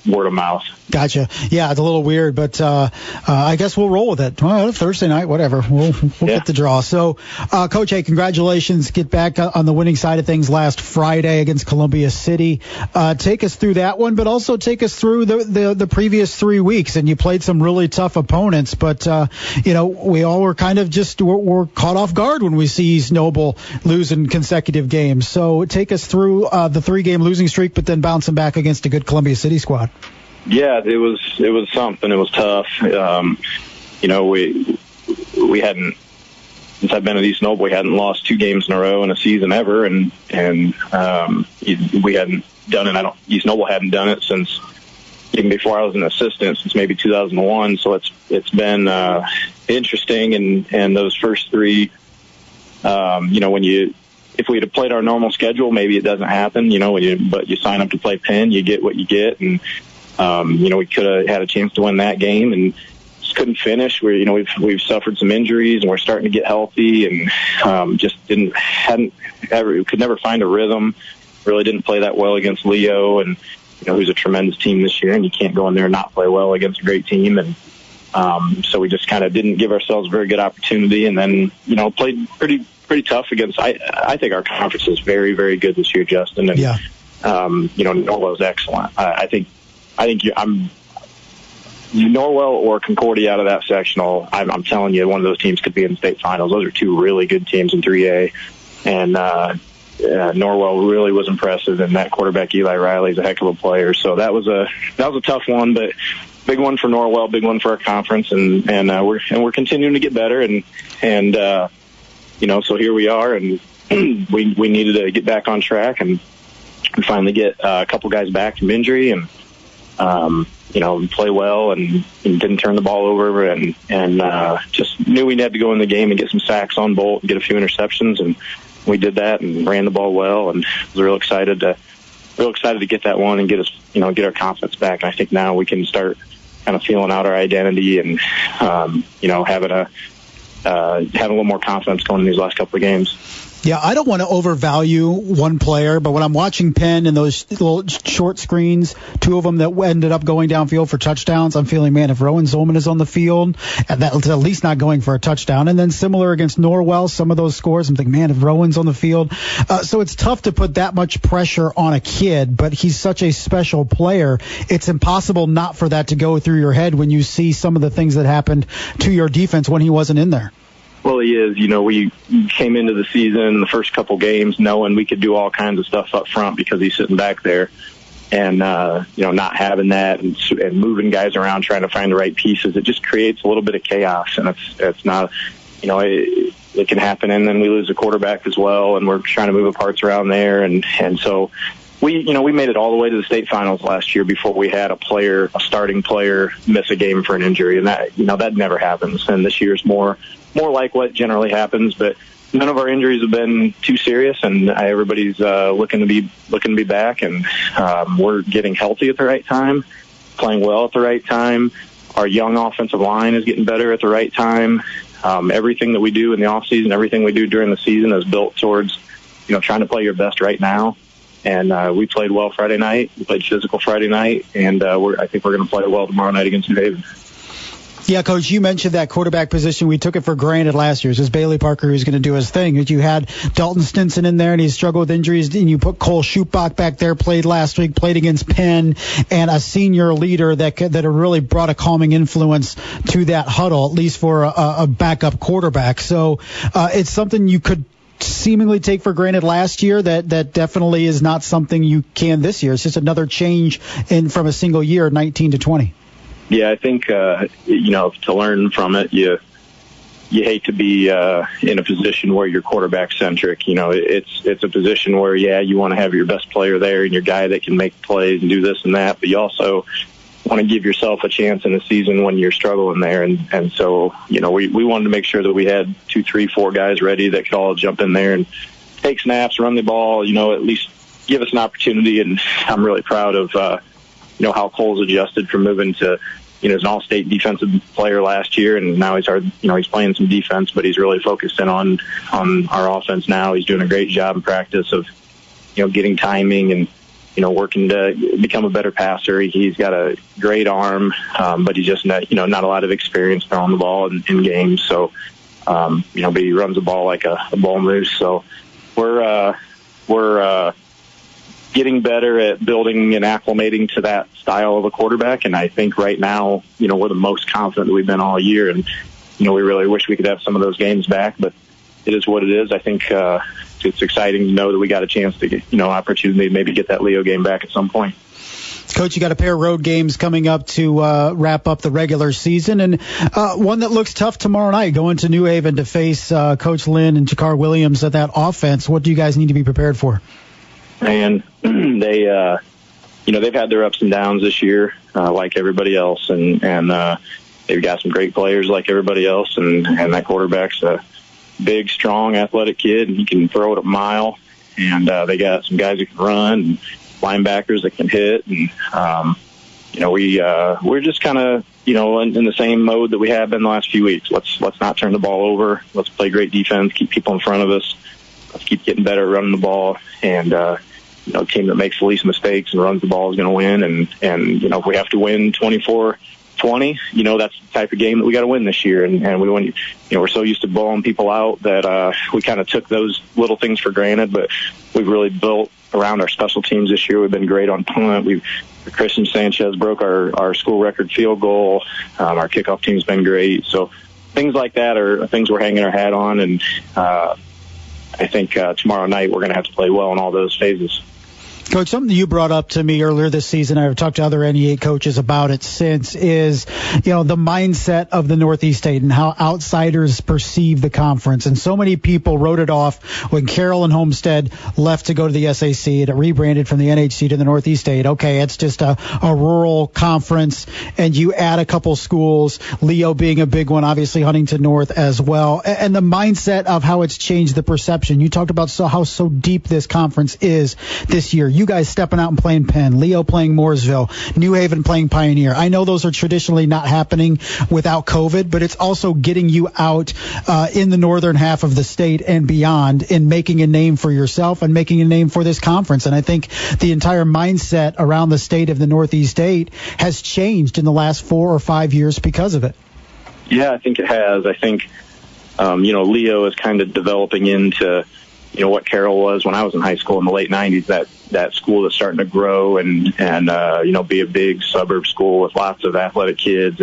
word of mouth. Gotcha. Yeah, it's a little weird, but I guess we'll roll with it. Well, Thursday night, whatever. We'll get the draw. So, Coach, hey, congratulations. Get back on the winning side of things last Friday against Columbia City. Take us through that one, but also take us through the previous 3 weeks. And you played some really tough opponents, but we all were kind of just we're caught off guard when we see East Noble losing consecutive games. So take us through the 3-game losing streak, but then bouncing back against a good Columbia City squad. Yeah, it was something. It was tough. We hadn't, since I've been at East Noble, we hadn't lost 2 games in a row in a season ever, and we hadn't done it. East Noble hadn't done it since even before I was an assistant, since maybe 2001. So it's been interesting, and those first 3, if we'd have played our normal schedule, maybe it doesn't happen, but you sign up to play Penn, you get what you get, and we could have had a chance to win that game and just couldn't finish. We've suffered some injuries, and we're starting to get healthy, and could never find a rhythm. Really didn't play that well against Leo, and who's a tremendous team this year, and you can't go in there and not play well against a great team. And so we just kind of didn't give ourselves a very good opportunity, and then played pretty tough against. I think our conference is very, very good this year, Justin. And Norwell's excellent. I think I'm Norwell or Concordia out of that sectional. I'm telling you, one of those teams could be in the state finals. Those are 2 really good teams in 3A, and Norwell really was impressive. And that quarterback Eli Riley is a heck of a player. So that was a tough one, but big one for Norwell, big one for our conference, and we're continuing to get better, and so here we are, and we needed to get back on track and finally get a couple guys back from injury, and play well, and didn't turn the ball over, and just knew we had to go in the game and get some sacks on Bolt and get a few interceptions, and we did that and ran the ball well, and was real excited to get that one and get us, get our confidence back. And I think now we can start kind of feeling out our identity and having a little more confidence going in these last couple of games. Yeah, I don't want to overvalue one player, but when I'm watching Penn and those little short screens, 2 of them that ended up going downfield for touchdowns, I'm feeling, man, if Rowan Zolman is on the field, and that's at least not going for a touchdown. And then similar against Norwell, some of those scores, I'm thinking, man, if Rowan's on the field. So it's tough to put that much pressure on a kid, but he's such a special player. It's impossible not for that to go through your head when you see some of the things that happened to your defense when he wasn't in there. Well, he is. We came into the season, the first couple games, knowing we could do all kinds of stuff up front because he's sitting back there. And, not having that and moving guys around, trying to find the right pieces, it just creates a little bit of chaos. And it's not, it can happen. And then we lose a quarterback as well, and we're trying to move parts around there. And so we made it all the way to the state finals last year before we had a starting player miss a game for an injury. And that never happens. And this year's more like what generally happens, but none of our injuries have been too serious, and everybody's looking to be back, and we're getting healthy at the right time, playing well at the right time. Our young offensive line is getting better at the right time. Everything that we do in the off season, everything we do during the season is built towards, trying to play your best right now. And we played well Friday night. We played physical Friday night, and I think we're going to play well tomorrow night against New Haven. Yeah, Coach, you mentioned that quarterback position. We took it for granted last year. It was Bailey Parker who's going to do his thing. You had Dalton Stinson in there, and he struggled with injuries, and you put Cole Schupbach back there, played last week, played against Penn, and a senior leader that really brought a calming influence to that huddle, at least for a backup quarterback. So it's something you could seemingly take for granted last year that definitely is not something you can this year. It's just another change from a single year, 19 to 20. Yeah, I think, to learn from it, you hate to be in a position where you're quarterback centric. It's a position where, you want to have your best player there and your guy that can make plays and do this and that, but you also want to give yourself a chance in a season when you're struggling there. And so, we wanted to make sure that we had 2, 3, 4 guys ready that could all jump in there and take snaps, run the ball, at least give us an opportunity. And I'm really proud of, how Cole's adjusted from moving to he's an all-state defensive player last year, and now he's playing some defense, but he's really focused in on our offense now. He's doing a great job in practice of, getting timing and, working to become a better passer. He's got a great arm, but he's just not a lot of experience throwing the ball in games. So, but he runs the ball like a bull moose. So we're getting better at building and acclimating to that style of a quarterback. And I think right now, we're the most confident that we've been all year. And, we really wish we could have some of those games back, but it is what it is. I think, it's exciting to know that we got a chance to get, opportunity to maybe get that Leo game back at some point. Coach, you got a pair of road games coming up to wrap up the regular season, and one that looks tough tomorrow night, going to New Haven to face Coach Lynn and Jakar Williams at that offense. What do you guys need to be prepared for? And they, they've had their ups and downs this year, like everybody else, and they've got some great players like everybody else, and that quarterback's a big, strong, athletic kid, and he can throw it a mile. And they got some guys who can run, and linebackers that can hit. And we're just kind of in the same mode that we have been the last few weeks. Let's not turn the ball over. Let's play great defense, keep people in front of us. Let's keep getting better at running the ball. And a team that makes the least mistakes and runs the ball is going to win. And if we have to win 24-20, that's the type of game that we got to win this year. And we win. We're so used to blowing people out that we kind of took those little things for granted. But we've really built around our special teams this year. We've been great on punt. Christian Sanchez broke our school record field goal. Our kickoff team's been great. So things like that are things we're hanging our hat on. And I think tomorrow night we're going to have to play well in all those phases. Coach, something you brought up to me earlier this season, I've talked to other NE8 coaches about it since, is, the mindset of the Northeast State and how outsiders perceive the conference. And so many people wrote it off when Carroll and Homestead left to go to the SAC and it rebranded from the NHC to the Northeast State. Okay, it's just a rural conference, and you add a couple schools, Leo being a big one, obviously Huntington North as well. And the mindset of how it's changed the perception. You talked about how so deep this conference is this year. You guys stepping out and playing Penn, Leo playing Mooresville, New Haven playing Pioneer. I know those are traditionally not happening without COVID, but it's also getting you out in the northern half of the state and beyond in making a name for yourself and making a name for this conference. And I think the entire mindset around the state of the Northeast State has changed in the last 4 or 5 years because of it. Yeah, I think it has. I think, Leo is kind of developing into what Carroll was when I was in high school in the late 90s, that school that's starting to grow and be a big suburb school with lots of athletic kids.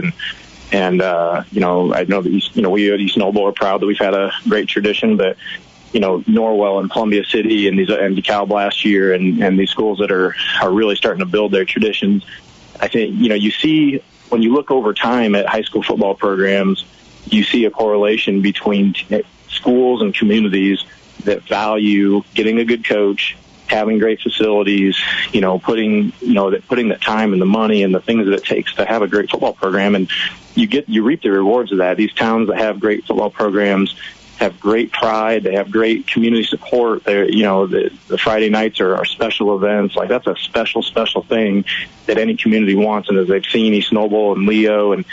And I know that, we at East Noble are proud that we've had a great tradition, but, Norwell and Columbia City and DeKalb last year and these schools that are really starting to build their traditions. I think, you see when you look over time at high school football programs, you see a correlation between schools and communities that value getting a good coach, having great facilities, putting that time and the money and the things that it takes to have a great football program. And you reap the rewards of that. These towns that have great football programs have great pride. They have great community support. They're, the Friday nights are special events. Like, that's a special thing that any community wants. And as they've seen East Noble and Leo and,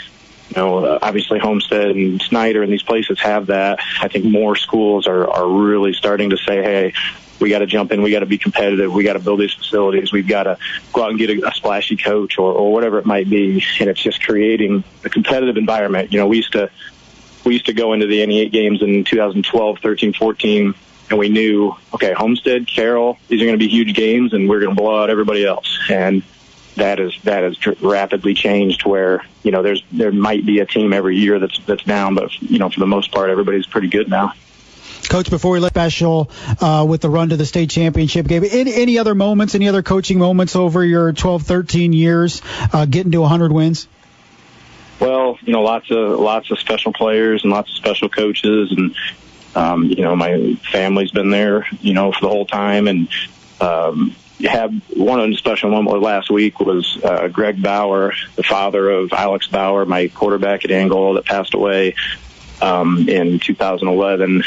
obviously Homestead and Snyder and these places have that, I think more schools are really starting to say, hey, we got to jump in. We got to be competitive. We got to build these facilities. We've got to go out and get a splashy coach or whatever it might be. And it's just creating a competitive environment. We used to go into the NE8 games in 2012, 13, 14, and we knew, okay, Homestead, Carroll, these are going to be huge games, and we're going to blow out everybody else. And that has rapidly changed where, there might be a team every year that's down, but, for the most part, everybody's pretty good now. Coach, before we let special with the run to the state championship game, any other moments, any other coaching moments over your 12, 13 years getting to 100 wins? Well, lots of special players and lots of special coaches, and my family's been there, for the whole time. And had one of the special moments last week was Greg Bauer, the father of Alex Bauer, my quarterback at Angola that passed away in 2011.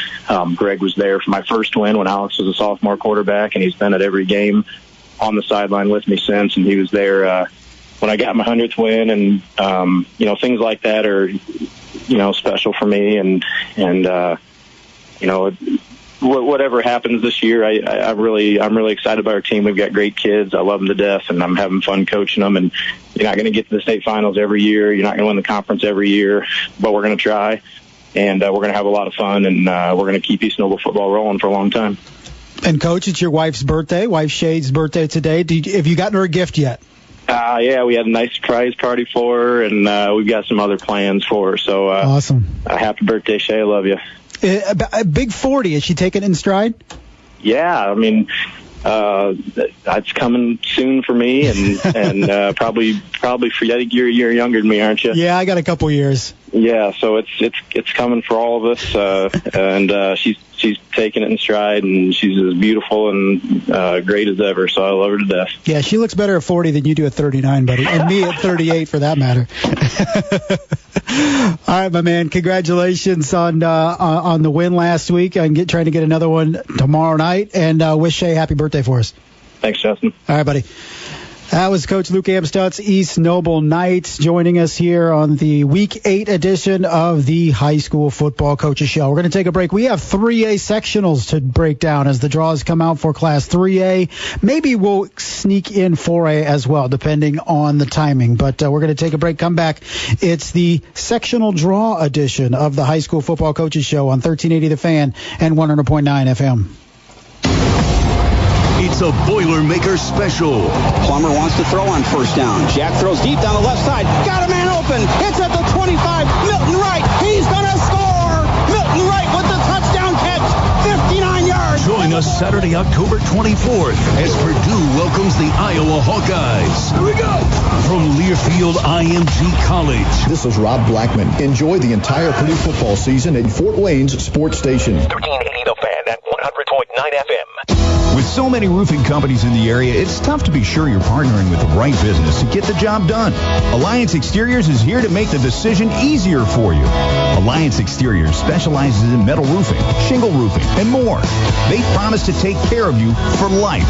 Greg was there for my first win when Alex was a sophomore quarterback, and he's been at every game on the sideline with me since. And he was there when I got my 100th win, and things like that are special for me, and whatever happens this year, I'm really excited about our team. We've got great kids. I love them to death, and I'm having fun coaching them. And you're not going to get to the state finals every year. You're not going to win the conference every year, but we're going to try, and we're going to have a lot of fun, and we're going to keep East Noble football rolling for a long time. And Coach, it's your wife's birthday, wife Shade's birthday today. Have you gotten her a gift yet? Yeah, we had a nice surprise party for her, and we've got some other plans for her. So awesome! Happy birthday, Shay! I love you. A big 40. Is she taking it in stride? Yeah, I mean, it's coming soon for me, and probably for you. I think you're a year younger than me, aren't you? Yeah, I got a couple years. Yeah, so it's coming for all of us, and she's taking it in stride, and she's as beautiful and great as ever. So I love her to death. Yeah, she looks better at 40 than you do at 39, buddy, and me at 38 for that matter. All right, my man. Congratulations on the win last week. I'm trying to get another one tomorrow night, and wish Shay happy birthday for us. Thanks, Justin. All right, buddy. That was Coach Luke Amstutz, East Noble Knights, joining us here on the Week 8 edition of the High School Football Coaches Show. We're going to take a break. We have 3A sectionals to break down as the draws come out for Class 3A. Maybe we'll sneak in 4A as well, depending on the timing. But we're going to take a break, come back. It's the sectional draw edition of the High School Football Coaches Show on 1380 The Fan and 100.9 FM. It's a Boilermaker special. Plummer wants to throw on first down. Jack throws deep down the left side. Got a man open. It's at the 25. Milton Wright. He's going to score. Milton Wright with the touchdown catch. 59 yards. Join us Saturday, October 24th as Purdue welcomes the Iowa Hawkeyes. Here we go. From Learfield IMG College. This is Rob Blackman. Enjoy the entire Purdue football season at Fort Wayne's Sports Station. 1380 The Fan at 100.9 FM. With so many roofing companies in the area, it's tough to be sure you're partnering with the right business to get the job done. Alliance Exteriors is here to make the decision easier for you. Alliance Exteriors specializes in metal roofing, shingle roofing, and more. They promise to take care of you for life.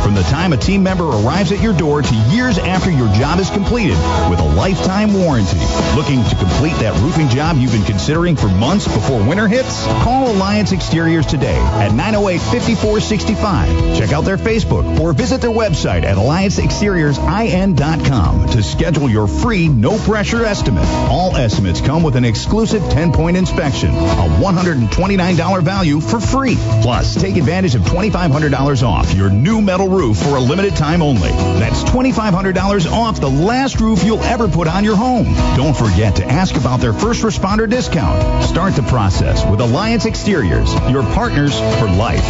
From the time a team member arrives at your door to years after your job is completed with a lifetime warranty. Looking to complete that roofing job you've been considering for months before winter hits? Call Alliance Exteriors today at 908-5465. Check out their Facebook or visit their website at allianceexteriorsIN.com to schedule your free, no-pressure estimate. All estimates come with an exclusive 10-point inspection, a $129 value for free. Plus, take advantage of $2,500 off your new metal roof for a limited time only. That's $2,500 off the last roof you'll ever put on your home. Don't forget to ask about their first responder discount. Start the process with Alliance Exteriors, your partners for life.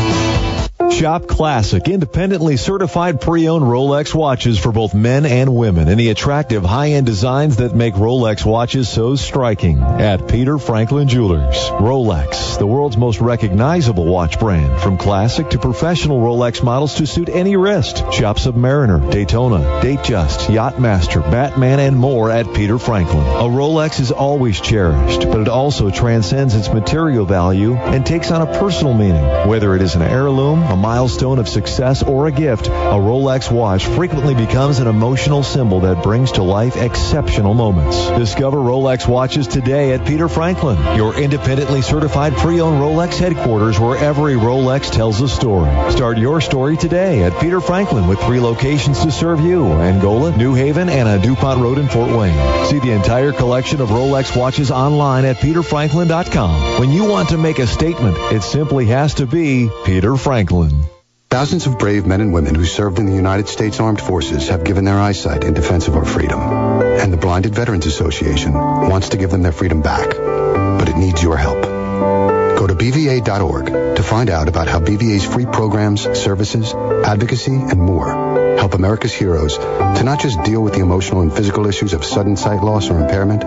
Shop classic, independently certified pre-owned Rolex watches for both men and women in the attractive high-end designs that make Rolex watches so striking at Peter Franklin Jewelers. Rolex, the world's most recognizable watch brand, from classic to professional Rolex models to suit any wrist. Shop Submariner, Daytona, Datejust, Yachtmaster, Batman, and more at Peter Franklin. A Rolex is always cherished, but it also transcends its material value and takes on a personal meaning. Whether it is an heirloom, a milestone of success, or a gift, a Rolex watch frequently becomes an emotional symbol that brings to life exceptional moments. Discover Rolex watches today at Peter Franklin, your independently certified pre-owned Rolex headquarters where every Rolex tells a story. Start your story today at Peter Franklin with 3 locations to serve you: Angola, New Haven, and on DuPont Road in Fort Wayne. See the entire collection of Rolex watches online at peterfranklin.com. When you want to make a statement, it simply has to be Peter Franklin. Thousands of brave men and women who served in the United States Armed Forces have given their eyesight in defense of our freedom. And the Blinded Veterans Association wants to give them their freedom back. But it needs your help. Go to BVA.org to find out about how BVA's free programs, services, advocacy, and more help America's heroes to not just deal with the emotional and physical issues of sudden sight loss or impairment,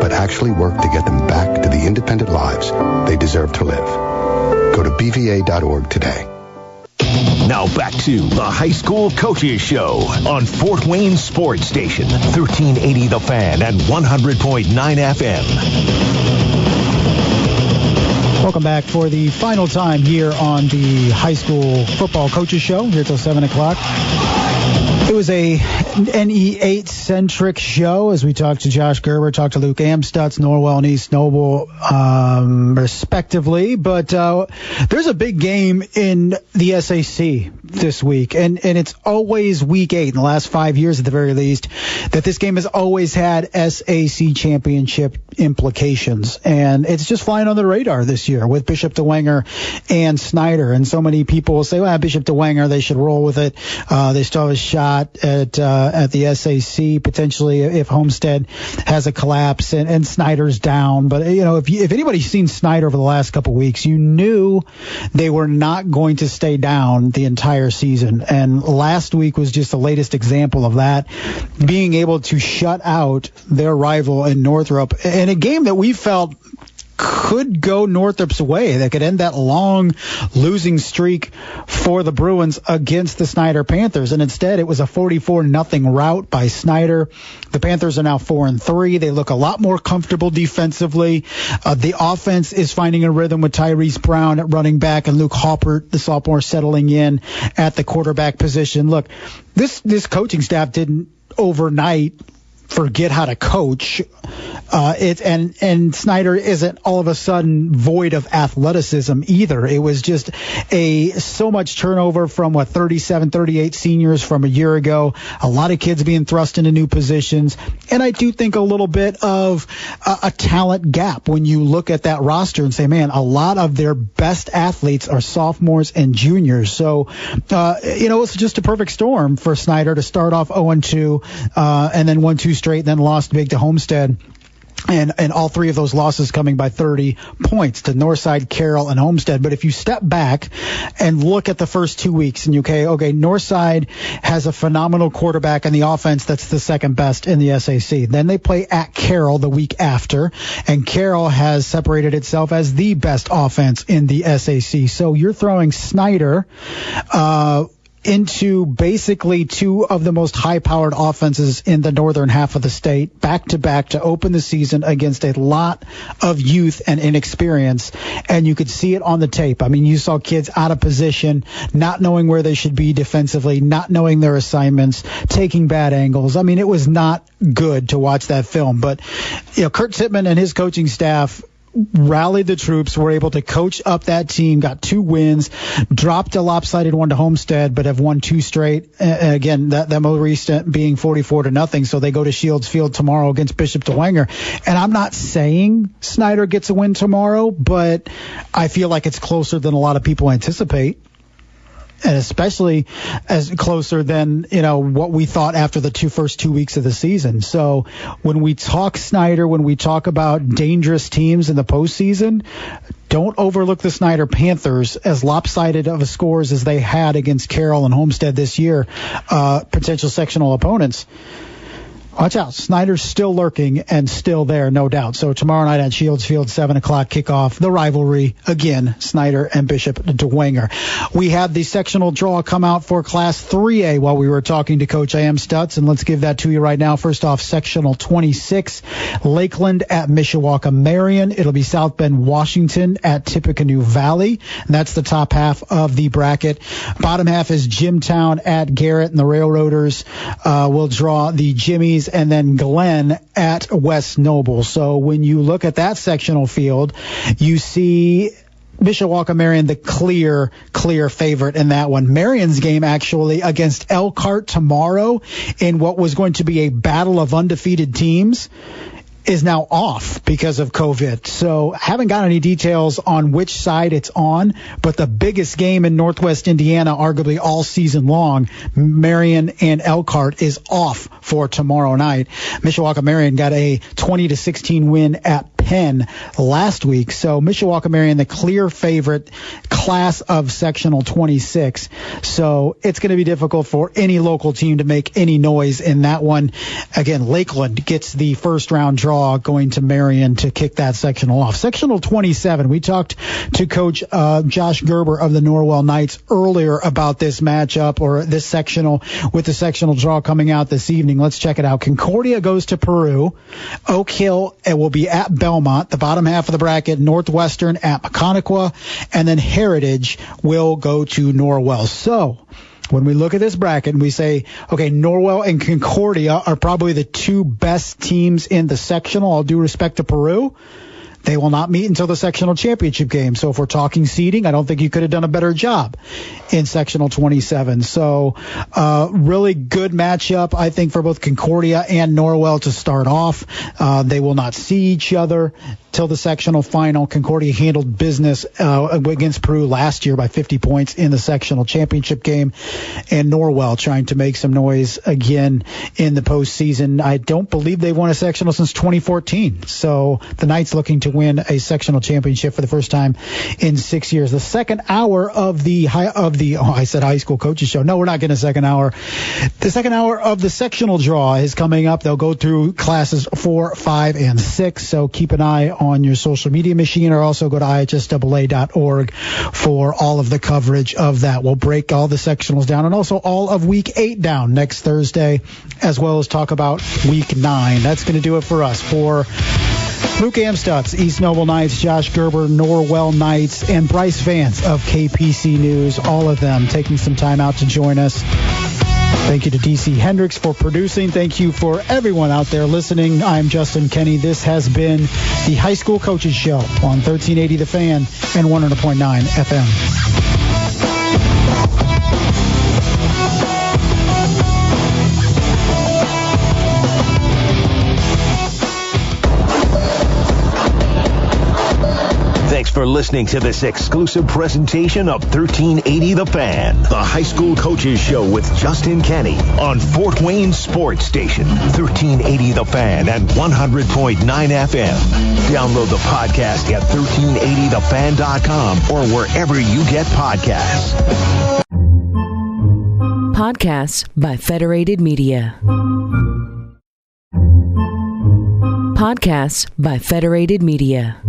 but actually work to get them back to the independent lives they deserve to live. Go to BVA.org today. Now back to the High School Coaches Show on Fort Wayne Sports Station, 1380 The Fan and 100.9 FM. Welcome back for the final time here on the High School Football Coaches Show, here till 7 o'clock. It was a NE8-centric show as we talked to Josh Gerber, talked to Luke Amstutz, Norwell and East Noble, respectively. But there's a big game in the SAC this week, and it's always week 8, in the last 5 years at the very least, that this game has always had SAC championship implications. And it's just flying on the radar this year with Bishop DeWanger and Snyder. And so many people will say, well, Bishop DeWanger, they should roll with it. They still have a shot at the SAC potentially if Homestead has a collapse and Snyder's down. But if anybody's seen Snyder over the last couple of weeks, you knew they were not going to stay down the entire season. And last week was just the latest example of that, being able to shut out their rival in Northrop in a game that we felt could go Northrop's way. That could end that long losing streak for the Bruins against the Snyder Panthers. And instead, it was a 44-0 rout by Snyder. The Panthers are now 4-3. They look a lot more comfortable defensively. The offense is finding a rhythm with Tyrese Brown at running back and Luke Halpert, the sophomore, settling in at the quarterback position. Look, this coaching staff didn't overnight forget how to coach. And Snyder isn't all of a sudden void of athleticism either. It was just so much turnover from 37, 38 seniors from a year ago. A lot of kids being thrust into new positions. And I do think a little bit of a talent gap when you look at that roster and say, man, a lot of their best athletes are sophomores and juniors. So, it's just a perfect storm for Snyder to start off 0-2, and then 1-2 straight, then lost big to Homestead. And all three of those losses coming by 30 points to Northside, Carroll, and Homestead. But if you step back and look at the first 2 weeks, and okay, Northside has a phenomenal quarterback and the offense that's the second best in the SAC. Then they play at Carroll the week after, and Carroll has separated itself as the best offense in the SAC. So you're throwing Snyder into basically two of the most high-powered offenses in the northern half of the state, back-to-back to open the season against a lot of youth and inexperience. And you could see it on the tape. I mean, you saw kids out of position, not knowing where they should be defensively, not knowing their assignments, taking bad angles. I mean, it was not good to watch that film. But, Kurt Tittman and his coaching staff rallied the troops, were able to coach up that team, got 2 wins, dropped a lopsided one to Homestead, but have won 2 straight. Again, that most recent being 44-0. So they go to Shields Field tomorrow against Bishop DeWanger. And I'm not saying Snyder gets a win tomorrow, but I feel like it's closer than a lot of people anticipate. And especially as closer than, what we thought after the first 2 weeks of the season. So when we talk Snyder, when we talk about dangerous teams in the postseason, don't overlook the Snyder Panthers, as lopsided of a scores as they had against Carroll and Homestead this year, potential sectional opponents. Watch out. Snyder's still lurking and still there, no doubt. So tomorrow night at Shields Field, 7 o'clock kickoff, the rivalry again, Snyder and Bishop DeWanger. We had the sectional draw come out for Class 3A while we were talking to Coach Amstutz, and let's give that to you right now. First off, sectional 26, Lakeland at Mishawaka Marion. It'll be South Bend, Washington at Tippecanoe Valley. And that's the top half of the bracket. Bottom half is Jimtown at Garrett, and the Railroaders will draw the Jimmies, and then Glenn at West Noble. So when you look at that sectional field, you see Mishawaka Marion the clear favorite in that one. Marion's game actually against Elkhart tomorrow in what was going to be a battle of undefeated teams is now off because of COVID. So haven't got any details on which side it's on, but the biggest game in Northwest Indiana, arguably all season long, Marion and Elkhart, is off for tomorrow night. Mishawaka Marion got a 20-16 win at Penn last week. So Mishawaka Marion, the clear favorite class of sectional 26. So it's going to be difficult for any local team to make any noise in that one. Again, Lakeland gets the first round draw going to Marion to kick that sectional off. Sectional 27, we talked to Coach Josh Gerber of the Norwell Knights earlier about this matchup, or this sectional, with the sectional draw coming out this evening. Let's check it out. Concordia goes to Peru. Oak Hill will be at Belmont, the bottom half of the bracket. Northwestern at Maconaquah, and then Heritage will go to Norwell. So when we look at this bracket and we say, okay, Norwell and Concordia are probably the two best teams in the sectional, all due respect to Peru, they will not meet until the sectional championship game. So if we're talking seeding, I don't think you could have done a better job in sectional 27. So really good matchup, I think, for both Concordia and Norwell to start off. They will not see each other till the sectional final. Concordia handled business against Peru last year by 50 points in the sectional championship game. And Norwell trying to make some noise again in the postseason. I don't believe they've won a sectional since 2014. So the Knights looking to win a sectional championship for the first time in 6 years. The second hour of the high school coaches show. No, we're not getting a second hour. The second hour of the sectional draw is coming up. They'll go through classes 4, 5, and 6. So keep an eye on your social media machine, or also go to ihsaa.org for all of the coverage of that. We'll break all the sectionals down and also all of week 8 down next Thursday, as well as talk about week 9. That's going to do it for us. For Luke Amstutz, East Noble Knights, Josh Gerber, Norwell Knights, and Brice Vance of KPC News, all of them taking some time out to join us. Thank you to DC Hendricks for producing. Thank you for everyone out there listening. I'm Justin Kenny. This has been the High School Coaches Show on 1380 The Fan and 100.9 FM. Thanks for listening to this exclusive presentation of 1380 The Fan, the high school coaches show with Justin Kenny on Fort Wayne Sports Station, 1380 The Fan and 100.9 FM. Download the podcast at 1380thefan.com or wherever you get podcasts. Podcasts by Federated Media. Podcasts by Federated Media.